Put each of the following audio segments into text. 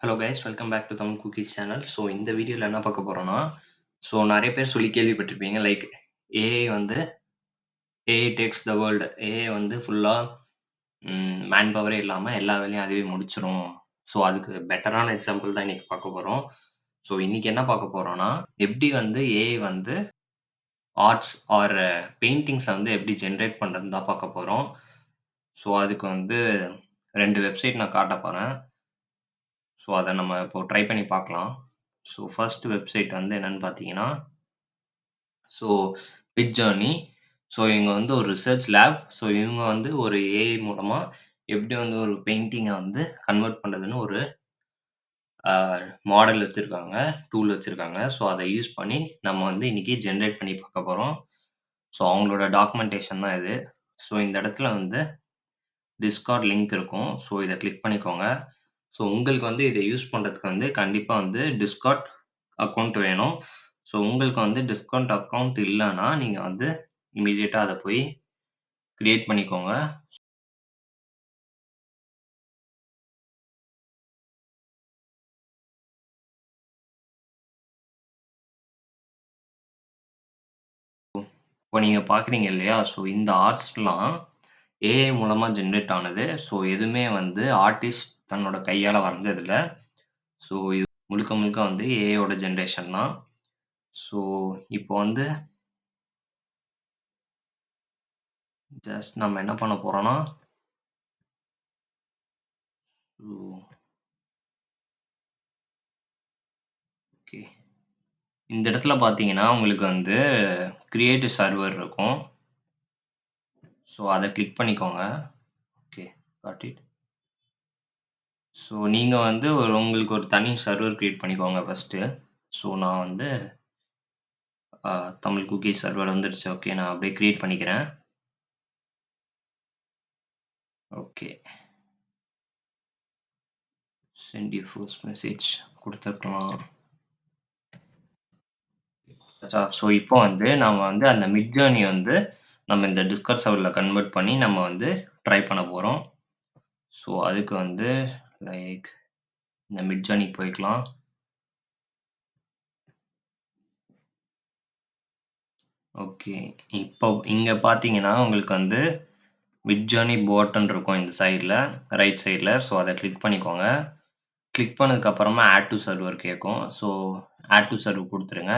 Hello guys welcome back to Tamil cookies channel. So இந்த வீடியோவில் என்ன பார்க்க போகிறோன்னா, ஸோ நிறைய பேர் சொல்லி கேள்விப்பட்டிருப்பீங்க லைக் ஏஐ வந்து AI takes the world. AI வந்து ஃபுல்லாக மேன் பவரே இல்லாமல் எல்லா வேலையும் அதுவே முடிச்சிரும். ஸோ அதுக்கு பெட்டரான எக்ஸாம்பிள் தான் இன்றைக்கி பார்க்க போகிறோம். ஸோ இன்றைக்கி என்ன பார்க்க போகிறோன்னா, எப்படி வந்து ஏஐ வந்து ஆர்ட்ஸ் ஆர் பெயிண்டிங்ஸை வந்து எப்படி ஜென்ரேட் பண்ணுறதுன்னு தான் பார்க்க போகிறோம். ஸோ அதுக்கு வந்து 2 வெப்சைட் நான் காட்ட போகிறேன். ஸோ அத நம்ம இப்போ ட்ரை பண்ணி பார்க்கலாம். ஸோ ஃபர்ஸ்ட் வெப்சைட் வந்து என்னன்னு பார்த்தீங்கன்னா, ஸோ MidJourney. ஸோ இவங்க வந்து ஒரு ரிசர்ச் லேப். ஸோ இவங்க வந்து ஒரு ஏஐ மூலமா எப்படி வந்து ஒரு பெயிண்டிங்கை வந்து கன்வெர்ட் பண்ணுறதுன்னு ஒரு மாடல் வச்சுருக்காங்க, டூல் வச்சுருக்காங்க. ஸோ அதை யூஸ் பண்ணி நம்ம வந்து இன்னைக்கு ஜென்ரேட் பண்ணி பார்க்க போகிறோம். ஸோ அவங்களோட டாக்குமெண்டேஷன் தான் இது. ஸோ இந்த இடத்துல வந்து டிஸ்கார்ட் லிங்க் இருக்கும். ஸோ இத கிளிக் பண்ணிக்கோங்க. ஸோ உங்களுக்கு வந்து இத யூஸ் பண்றதுக்கு வந்து கண்டிப்பா வந்து டிஸ்கார்ட் அக்கவுண்ட் வேணும். ஸோ உங்களுக்கு வந்து டிஸ்கார்ட் அக்கவுண்ட் இல்லன்னா, நீங்க வந்து இம்மீடியட்டா அத போய் கிரியேட் பண்ணிக்கோங்க. இப்போ நீங்க பார்க்குறீங்க இல்லையா? ஸோ இந்த ஆர்ட்ஸ்லாம் ஏஐ மூலமா ஜெனரேட் ஆனது. ஸோ எதுவுமே வந்து ஆர்டிஸ்ட் தன்னோட கையால வரைஞ்சதில்ல. ஸோ இது முழுக்க முழுக்க வந்து ஏஐயோட ஜெனரேஷன் தான். ஸோ இப்போ வந்து ஜஸ்ட் நம்ம என்ன பண்ண போறோம்னா, ஓ ஓகே. இந்த இடத்துல பார்த்தீங்கன்னா, உங்களுக்கு வந்து கிரியேட் சர்வர் இருக்கும். ஸோ அத கிளிக் பண்ணிக்கோங்க. ஓகே. Got it. ஸோ நீங்க வந்து உங்களுக்கு ஒரு தனி சர்வர் கிரியேட் பண்ணிக்கோங்க ஃபர்ஸ்ட்டு. ஸோ நான் வந்து தமிழ் குக்கீஸ் சர்வர் வந்துடுச்சு. ஓகே. நான் அப்படியே கிரியேட் பண்ணிக்கிறேன். Okay. Sent you first message குடுத்துருக்கலாம். ஸோ இப்போ வந்து நம்ம வந்து அந்த மிட்ஜர்னி வந்து நம்ம இந்த டிஸ்கார்ட் சர்வர்ல கன்வெர்ட் பண்ணி நம்ம வந்து ட்ரை பண்ண போறோம். ஸோ அதுக்கு வந்து லைக் இந்த மிட்ஜர்னிக்கு போய்க்கலாம். ஓகே. இப்போ இங்க பார்த்தீங்கன்னா, உங்களுக்கு வந்து மிட்ஜர்னி போட்ன்னு இருக்கும் இந்த சைட்ல, ரைட் சைட்ல. ஸோ அத கிளிக் பண்ணிக்கோங்க. கிளிக் பண்ணதுக்கு அப்புறமா ஆட் டூ சர்வர் கேட்கும். ஸோ ஆட் டூ சர்வர் குடுத்துருங்க.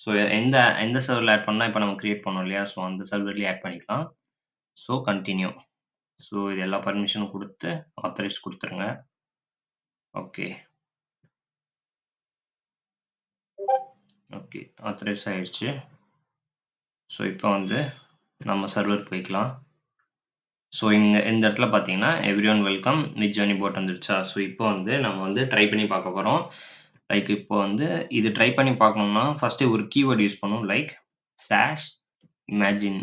ஸோ எந்த எந்த சர்வர்ல ஆட் பண்ணா இப்ப நம்ம கிரியேட் பண்ணோம் இல்லையா? ஸோ அந்த சர்வர்லயே ஆட் பண்ணிக்கலாம். So continue. ஸோ இது எல்லா பெர்மிஷனும் குடுத்து ஆத்தரைஸ் குடுத்துருங்க. ஓகே. ஓகே. ஆத்தரைஸ் ஆயிடுச்சு. ஸோ இப்போ வந்து நம்ம சர்வருக்கு போய்க்கலாம். ஸோ இந்த இடத்துல பார்த்தீங்கன்னா, எவ்ரிஒன் வெல்கம் மிட்ஜர்னி போட் வந்துருச்சா? ஸோ இப்போ வந்து நம்ம வந்து ட்ரை பண்ணி பார்க்க போறோம். லைக் இப்போ வந்து இது ட்ரை பண்ணி பார்க்கணும்னா, ஃபர்ஸ்ட்டு ஒரு கீவேர்ட் யூஸ் பண்ணணும். லைக் ஸாஷ் இமேஜின்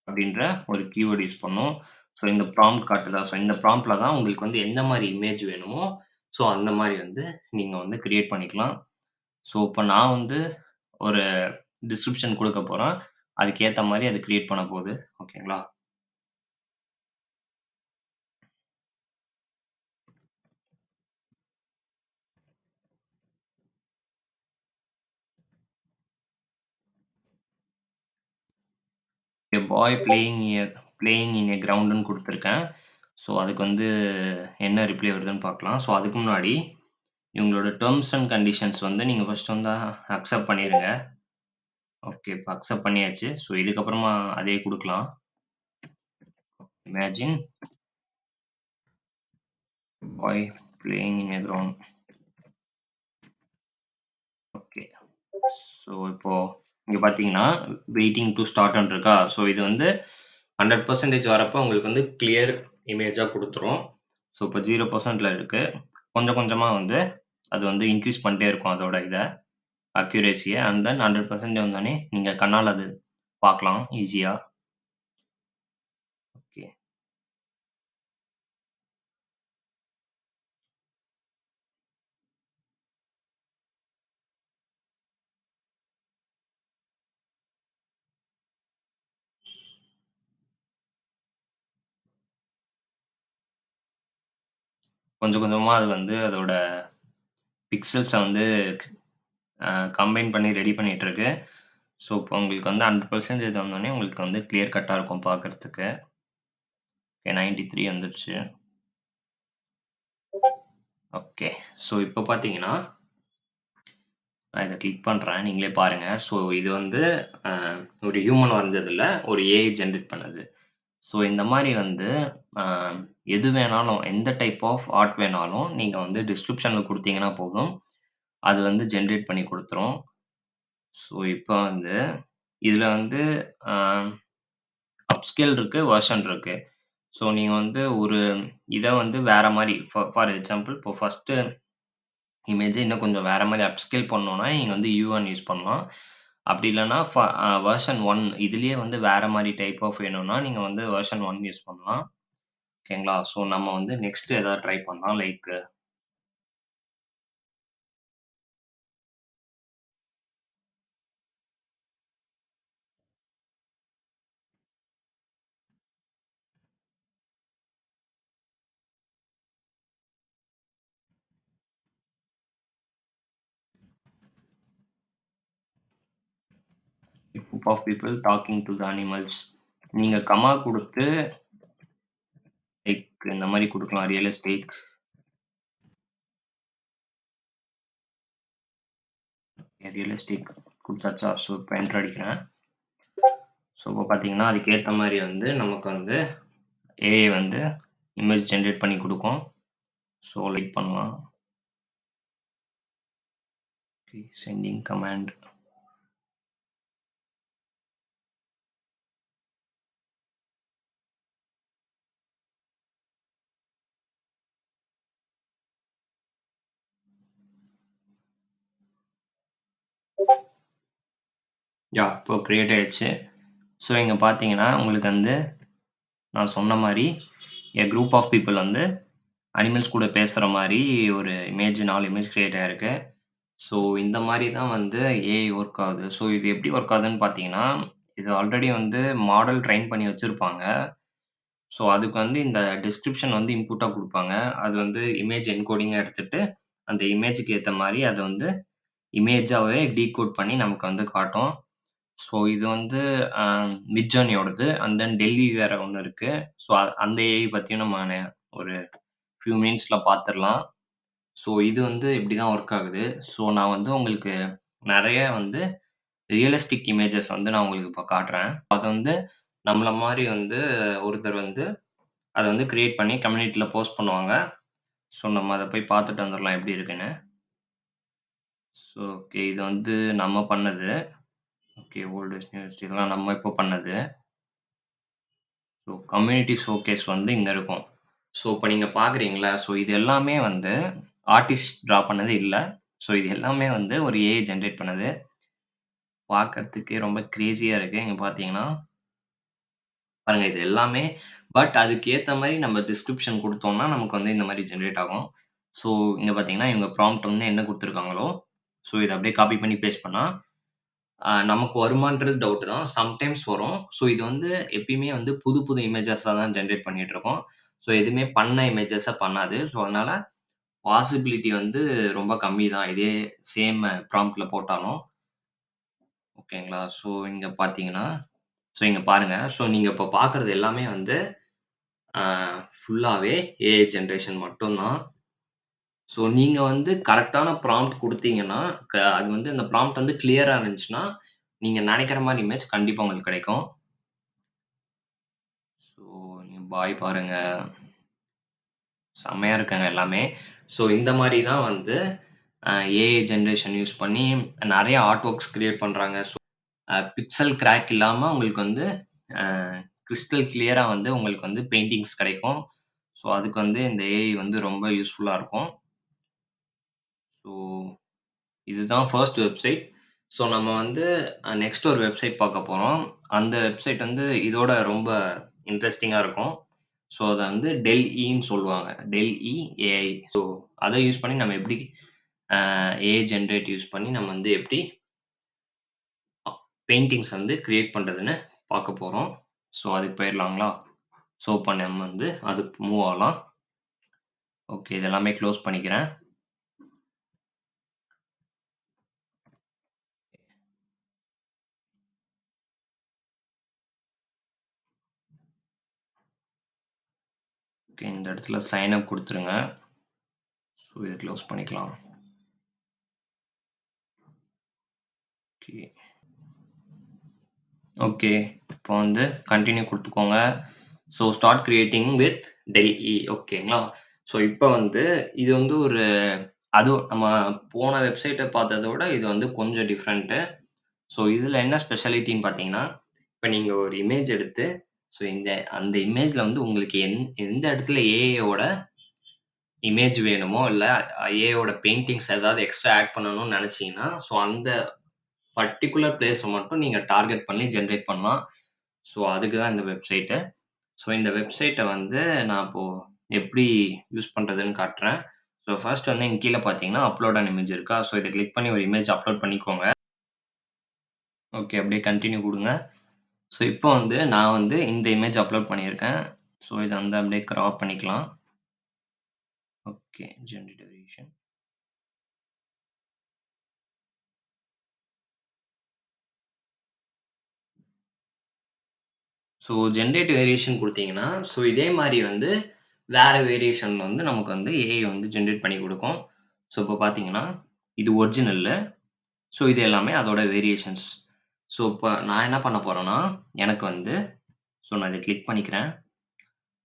அப்படின்ற ஒரு கீவேர்ட் யூஸ் பண்ணணும். ஸோ இந்த ப்ராம்ப்ட் காட்டுதா? ஸோ இந்த ப்ராம்ப்ட்ல தான் உங்களுக்கு வந்து எந்த மாரி இமேஜ் வேணுமோ, ஸோ அந்த மாரி வந்து நீங்க வந்து கிரியேட் பண்ணிக்கலாம். ஸோ இப்போ நான் வந்து ஒரு டிஸ்கிரிப்ஷன் குடுக்க போறேன். அதுக்கு ஏத்த மாரி அது கிரியேட் பண்ண போது. ஓகேங்களா? எ பாய் பிளேயிங் இன் எ கிரவுண்டுன்னு குடுத்துருக்கேன். ஸோ அதுக்கு வந்து என்ன ரிப்ளை வருதுன்னு பார்க்கலாம். ஸோ அதுக்கு முன்னாடி இவங்களோட டெர்ம்ஸ் அண்ட் கண்டிஷன்ஸ் வந்து நீங்க ஃபர்ஸ்ட் வந்து அக்செப்ட் பண்ணிருங்க. ஓகே. இப்ப அக்செப்ட் பண்ணியாச்சு. ஸோ இதுக்கப்புறமா அதே குடுக்கலாம். Imagine bye playing in a ground. Okay. So இப்போ இங்க பார்த்தீங்கன்னா, வெயிட்டிங் டூ ஸ்டார்ட்ன்னு இருக்கா? ஸோ இது வந்து 100% வரப்போ உங்களுக்கு வந்து கிளியர் இமேஜா குடுத்துரும். ஸோ இப்போ 0%ல இருக்கு. கொஞ்சம் கொஞ்சமா வந்து அது வந்து இன்கிரீஸ் பண்ணிட்டே இருக்கும் அதோட இத அக்யூரசிய. அண்ட் தென் 100% வந்தோனே நீங்க கண்ணால அது பார்க்கலாம் ஈஸியா. ஓகே. கொஞ்சம் கொஞ்சமா அது வந்து அதோட பிக்சல்ஸ வந்து கம்பைன் பண்ணி ரெடி பண்ணிட்டுருக்கு. ஸோ, இப்போ உங்களுக்கு வந்து 100% இது வந்தோனே உங்களுக்கு வந்து கிளியர் கட்டா இருக்கும் பார்க்கறதுக்கு. ஓகே 93 வந்துருச்சு. ஓகே. ஸோ, இப்போ பார்த்தீங்கன்னா, நான் இத கிளிக் பண்றேன். நீங்களே பாருங்க. ஸோ, இது வந்து அ ஒரு ஹியூமன் வரைஞ்சது இல்ல. ஒரு ஏஐ ஜெனரேட் பண்ணது. ஸோ, இந்த மாரி வந்து அ எது வேணாலும், எந்த டைப் ஆஃப் ஆர்ட் வேணாலும் நீங்க வந்து டிஸ்கிரிப்ஷன்ல குடுத்தீங்கன்னா போதும். அது வந்து ஜெனரேட் பண்ணி குடுத்துரும். ஸோ, இப்ப வந்து இதுல வந்து அ அப்ஸ்கேல் இருக்கு, வெர்ஷன் இருக்கு. ஸோ, நீங்க வந்து ஒரு இத வந்து வேற மாரி ஃபார் எக்ஸாம்பிள் இப்போ ஃபர்ஸ்ட்டு இமேஜ இன்னும் கொஞ்சம் வேற மாரி அப்ஸ்கேல் பண்ணணும்னா, நீங்க வந்து U1 யூஸ் பண்ணலாம். அப்படி இல்லன்னா வெர்ஷன் 1 இதுலயே வந்து வேற மாரி டைப் ஆஃப் வேணும்னா, நீங்க வந்து வெர்ஷன் 1 யூஸ் பண்ணலாம். ஓகேங்களா? ஸோ, நம்ம வந்து நெக்ஸ்ட் ஏதாவது ட்ரை பண்ணலாம். Like group of people talking to the animals. நீங்க கமா குடுத்து லைக் இந்த மாரி குடுக்கலாம். ரியலிஸ்டிக் ரியலிஸ்டிக் குடுத்தாச்சா? ஸோ, இப்போ என்டர் அடிக்கிறேன். ஸோ, இப்போ பார்த்தீங்கன்னா, அதுக்கேத்த மாரி வந்து நமக்கு வந்து ஏஐ வந்து இமேஜ் ஜெனரேட் பண்ணி குடுக்கும். ஸோ, லைக் பண்ணலாம். Okay sending command. இப்போ கிரியேட் ஆயிடுச்சு. ஸோ, இங்க பார்த்தீங்கன்னா, உங்களுக்கு வந்து நான் சொன்ன மாரி குரூப் ஆஃப் பீப்பிள் வந்து அனிமல்ஸ் கூட பேசுற மாரி ஒரு 4 இமேஜ் கிரியேட் ஆயிருக்கு. ஸோ, இந்த மாரி தான் வந்து ஏஐ ஒர்க் ஆகுது. ஸோ, இது எப்படி ஒர்க் ஆகுதுன்னு பார்த்தீங்கன்னா, இது ஆல்ரெடி வந்து மாடல் ட்ரெயின் பண்ணி வச்சிருப்பாங்க. ஸோ, அதுக்கு வந்து இந்த டிஸ்கிரிப்ஷன் வந்து இன்புட்டா குடுப்பாங்க. அது வந்து இமேஜ் என்கோடிங்கா எடுத்துட்டு, அந்த இமேஜ்க்கு ஏத்த மாரி அத வந்து இமேஜாவே டீகோட் பண்ணி நமக்கு வந்து காட்டும். ஸோ, இது வந்து அ மிட்ஜர்னியோடது. அண்ட் தென் டெல்லி வேற ஒண்ணு இருக்கு. ஸோ, அந்த ஏஐ பத்தியும் நம்ம ஒரு ஃபியூ மினிட்ஸ்ல பார்த்துரலாம். ஸோ, இது வந்து இப்படி தான் ஒர்க் ஆகுது. ஸோ, நான் வந்து உங்களுக்கு நெறைய வந்து ரியலிஸ்டிக் இமேஜஸ் வந்து நான் உங்களுக்கு இப்ப காட்டுறேன். அது வந்து நம்மள மாரி வந்து ஒருத்தர் வந்து அத வந்து கிரியேட் பண்ணி கம்யூனிட்டில போஸ்ட் பண்ணுவாங்க. ஸோ, நம்ம அத போய் பார்த்துட்டு வந்துரலாம் எப்படி இருக்குன்னு. ஸோ, ஓகே இது வந்து நம்ம பண்ணது. ஓகே ஓல்டஸ்ட் நியூஸ் இதெல்லாம் நம்ம இப்போ பண்ணது. ஸோ, கம்யூனிட்டி ஷோகேஸ் வந்து இங்க இருக்கும். ஸோ, இப்ப நீங்க பார்க்குறீங்களா? ஸோ, இது எல்லாமே வந்து ஆர்டிஸ்ட் ட்ரா பண்ணது இல்ல. ஸோ, இது எல்லாமே வந்து ஒரு ஏஐ ஜெனரேட் பண்ணது. பார்க்கறதுக்கே ரொம்ப கிரேசியா இருக்கு. இங்க பார்த்தீங்கன்னா, பாருங்க இது எல்லாமே பட் அதுக்கு ஏத்த மாரி நம்ம டிஸ்கிரிப்ஷன் குடுத்தோம்னா, நமக்கு வந்து இந்த மாரி ஜெனரேட் ஆகும். ஸோ, இங்க பார்த்தீங்கன்னா, இவங்க ப்ராம்ப்ட் வந்து என்ன குடுத்துருக்காங்களோ, ஸோ, இத அப்படியே காப்பி பண்ணி பேஸ்ட் பண்ணா, நமக்கு வருமான்றது டவுட் தான். சம்டைம்ஸ் வரும். ஸோ, இது வந்து எப்பயுமே வந்து புது புது இமேஜஸா தான் ஜெனரேட் பண்ணிட்டுருக்கும். ஸோ, எதுவுமே பண்ண இமேஜஸ பண்ணாது. ஸோ, அதனால பாசிபிலிட்டி வந்து ரொம்ப கம்மி தான். இதே சேம் ப்ராம்ப்ட்ல போட்டாலும். ஓகேங்களா? ஸோ, இங்க பார்த்தீங்கன்னா, ஸோ இங்க பாருங்க. ஸோ, நீங்க இப்ப பார்க்குறது எல்லாமே வந்து ஆ ஃபுல்லாவே ஏஐ ஜெனரேஷன் மட்டும் தான். ஸோ, நீங்க வந்து கரெக்ட்டான ப்ராம்ப்ட் குடுத்தீங்கன்னா, அது வந்து அந்த ப்ராம்ப்ட் வந்து கிளியரா இருந்துச்சுன்னா, நீங்க நெனைக்கிற மாரி இமேஜ் கண்டிப்பா உங்களுக்கு கிடைக்கும். ஸோ, நீங்க பாய் பாருங்க. செம்மையா இருக்குங்க எல்லாமே. ஸோ, இந்த மாரி தான் வந்து ஏஐ ஜெனரேஷன் யூஸ் பண்ணி நெறைய ஆர்ட் வொர்க்ஸ் கிரியேட் பண்றாங்க. ஸோ, பிக்சல் கிராக் இல்லாம உங்களுக்கு வந்து அ கிரிஸ்டல் கிளியரா வந்து உங்களுக்கு வந்து பெயிண்டிங்ஸ் கிடைக்கும். ஸோ, அதுக்கு வந்து இந்த ஏஐ வந்து ரொம்ப யூஸ்ஃபுல்லா இருக்கும். ஸோ, இதுதான் ஃபர்ஸ்ட் வெப்சைட். ஸோ, நம்ம வந்து நெக்ஸ்ட் ஒரு வெப்சைட் பார்க்க போறோம். அந்த வெப்சைட் வந்து இதோட ரொம்ப இன்ட்ரஸ்டிங்கா இருக்கும். ஸோ, அத வந்து dall-eன்னு சொல்லுவாங்க. dall-e AI. ஸோ, அத யூஸ் பண்ணி நம்ம எப்படி ஏஐ ஜெனரேட் யூஸ் பண்ணி நம்ம வந்து எப்படி பெயிண்டிங்ஸ் வந்து கிரியேட் பண்றதுன்னு பார்க்க போறோம். ஸோ, அதுக்கு போயிரலாங்களா? ஸோ, இப்ப நம்ம வந்து அதுக்கு மூவ் ஆகலாம். ஓகே. இது எல்லாமே க்ளோஸ் பண்ணிக்கிறேன். ஓகே. இந்த இடத்துல சைன் அப் குடுத்துருங்க. ஸோ இத க்ளோஸ் பண்ணிக்கலாம். ஓகே. ஓகே. இப்போ வந்து கன்டின்யூ குடுத்துக்கோங்க. So start creating with dall-e ஓகேங்களா? ஸோ இப்ப வந்து இது வந்து ஒரு அதுவும் நம்ம போன வெப்சைட்ட பார்த்தத விட இது வந்து கொஞ்சம் டிஃபரண்ட்டு. ஸோ இதுல என்ன ஸ்பெஷாலிட்டின்னு பார்த்தீங்கன்னா, இப்ப நீங்க ஒரு இமேஜ் எடுத்து, ஸோ அந்த இமேஜ்ல வந்து உங்களுக்கு எந்த இடத்துல ஏஐயோட இமேஜ் வேணுமோ, இல்ல ஏஐயோட பெயிண்டிங்ஸ் ஏதாவது எக்ஸ்ட்ரா ஆட் பண்ணணும்னு நெனச்சீங்கன்னா, ஸோ அந்த பர்ட்டிகுலர் பிளேஸ மட்டும் நீங்க டார்கெட் பண்ணி ஜெனரேட் பண்ணலாம். ஸோ அதுக்கு தான் இந்த வெப்சைட்டு. ஸோ இந்த வெப்சைட்ட வந்து நான் இப்போ எப்படி யூஸ் பண்றதுன்னு காட்டுறேன். ஸோ ஃபர்ஸ்ட் வந்து இங்க கீழ பார்த்தீங்கன்னா, அப்லோட் அன் இமேஜ் இருக்கா? ஸோ இத கிளிக் பண்ணி ஒரு இமேஜ் அப்லோட் பண்ணிக்கோங்க. ஓகே. அப்படியே கன்டின்யூ குடுங்க. ஸோ இப்போ வந்து நான் வந்து இந்த இமேஜ் அப்லோட் பண்ணியிருக்கேன். ஸோ இத வந்து அப்படியே கிராப் பண்ணிக்கலாம். Okay. Generate variation. So generate variation குடுத்தீங்கன்னா, ஸோ இதே மாரி வந்து வேற வேரியேஷன்ல வந்து நமக்கு வந்து ஏஐ வந்து ஜெனரேட் பண்ணி குடுக்கும். ஸோ இப்போ பார்த்தீங்கன்னா, இது ஒரிஜினலு. ஸோ இது எல்லாமே அதோட வேரியேஷன்ஸ். ஸோ இப்ப நான் என்ன பண்ண போறேன்னா, எனக்கு வந்து ஸோ நான் இத கிளிக் பண்ணிக்கிறேன்.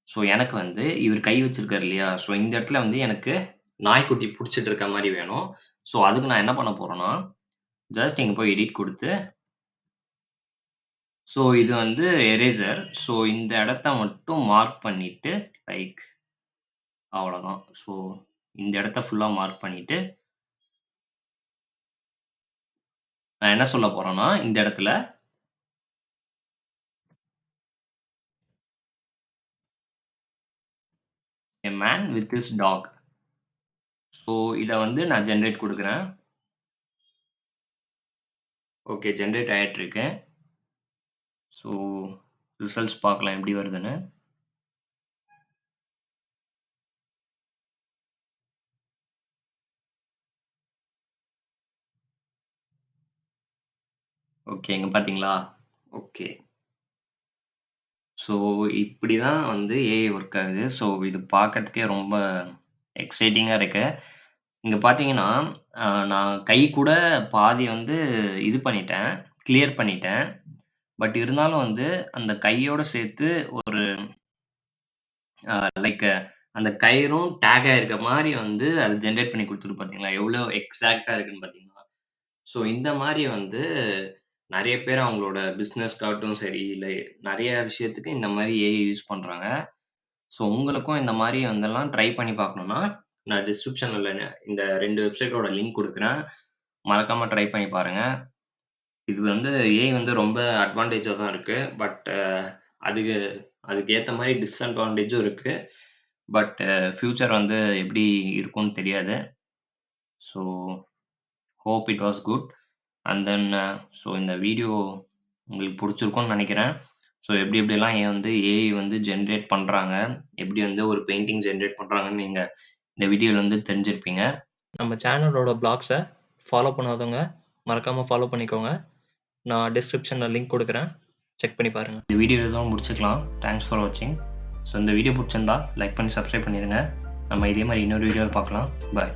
ஸோ எனக்கு வந்து இவரு கை வச்சிருக்காரு இல்லையா? ஸோ இந்த இடத்துல வந்து எனக்கு நாய்க்குட்டி புடிச்சிட்டு இருக்க மாரி வேணும். ஸோ அதுக்கு நான் என்ன பண்ண போறேன்னா, ஜஸ்ட் இங்க போய் எடிட் குடுத்து, ஸோ இது வந்து எரேசர். ஸோ இந்த இடத்த மட்டும் மார்க் பண்ணிட்டு, லைக் அவ்வளோதான். ஸோ இந்த இடத்த ஃபுல்லா மார்க் பண்ணிட்டு, நான் என்ன சொல்ல போறேன்னா, இந்த இடத்துல "a man with his dog". So இத வந்து நான் ஜெனரேட் குடுக்குறேன். ஓகே. ஜெனரேட் ஆயிட்டிருக்கு. ஸோ ரிசல்ட்ஸ் பார்க்கலாம் எப்படி வருதுன்னு. ஓகே. இங்க பார்த்தீங்களா? ஓகே. ஸோ இப்படி தான் வந்து ஏஐ ஒர்க் ஆகுது. ஸோ இது பார்க்கறதுக்கே ரொம்ப எக்ஸைட்டிங்கா இருக்கு. இங்க பார்த்தீங்கன்னா, நான் கை கூட பாதி வந்து இது பண்ணிட்டேன். கிளியர் பண்ணிட்டேன். பட் இருந்தாலும் வந்து அந்த கையோட சேர்த்து ஒரு லைக் அந்த கயிறும் டேக் ஆயிருக்க மாரி வந்து அது ஜெனரேட் பண்ணி குடுத்துருக்கு பார்த்தீங்களா? எவ்வளோ எக்ஸாக்ட்டா இருக்குன்னு பார்த்தீங்களா? ஸோ இந்த மாரி வந்து நெறைய பேர் அவங்களோட பிசினஸ்க்காகட்டும் சரி, இல்ல நெறைய விஷயத்துக்கு இந்த மாரி ஏஐ யூஸ் பண்றாங்க. ஸோ உங்களுக்கும் இந்த மாரி வந்தெல்லாம் ட்ரை பண்ணி பார்க்கணும்னா, நான் டிஸ்கிரிப்ஷன்ல இந்த 2 வெப்சைட்டோட லிங்க் குடுக்குறேன். மறக்காம ட்ரை பண்ணி பாருங்க. இது வந்து ஏஐ வந்து ரொம்ப அட்வான்டேஜா தான் இருக்கு. பட் அதுக்கு அதுக்கு ஏத்த மாரி டிஸ்அட்வான்டேஜும் இருக்கு. பட் ஃபியூச்சர் வந்து எப்படி இருக்கும்னு தெரியாது. So hope it was good. And then so இந்த வீடியோ உங்களுக்கு புடிச்சிருக்கும்னு நெனைக்கிறேன். ஸோ எப்படி எப்படிலாம் வந்து ஏஐ வந்து ஜெனரேட் பண்றாங்க, எப்படி வந்து ஒரு பெயிண்டிங் ஜெனரேட் பண்றாங்கன்னு நீங்க இந்த வீடியோல வந்து தெரிஞ்சிருப்பீங்க. நம்ம சேனலோட ப்ளாக்ஸ ஃபாலோ பண்ணாதவங்க மறக்காம ஃபாலோ பண்ணிக்கோங்க. நான் டிஸ்கிரிப்ஷன்ல லிங்க் குடுக்குறேன். செக் பண்ணி பாருங்க. இந்த வீடியோ இதோட முடிச்சுக்கலாம். தேங்க்ஸ் ஃபார் வாட்சிங். ஸோ இந்த வீடியோ புடிச்சிருந்தா லைக் பண்ணி சப்ஸ்கிரைப் பண்ணிருங்க. நம்ம இதே மாரி இன்னொரு வீடியோல பார்க்கலாம். பாய்.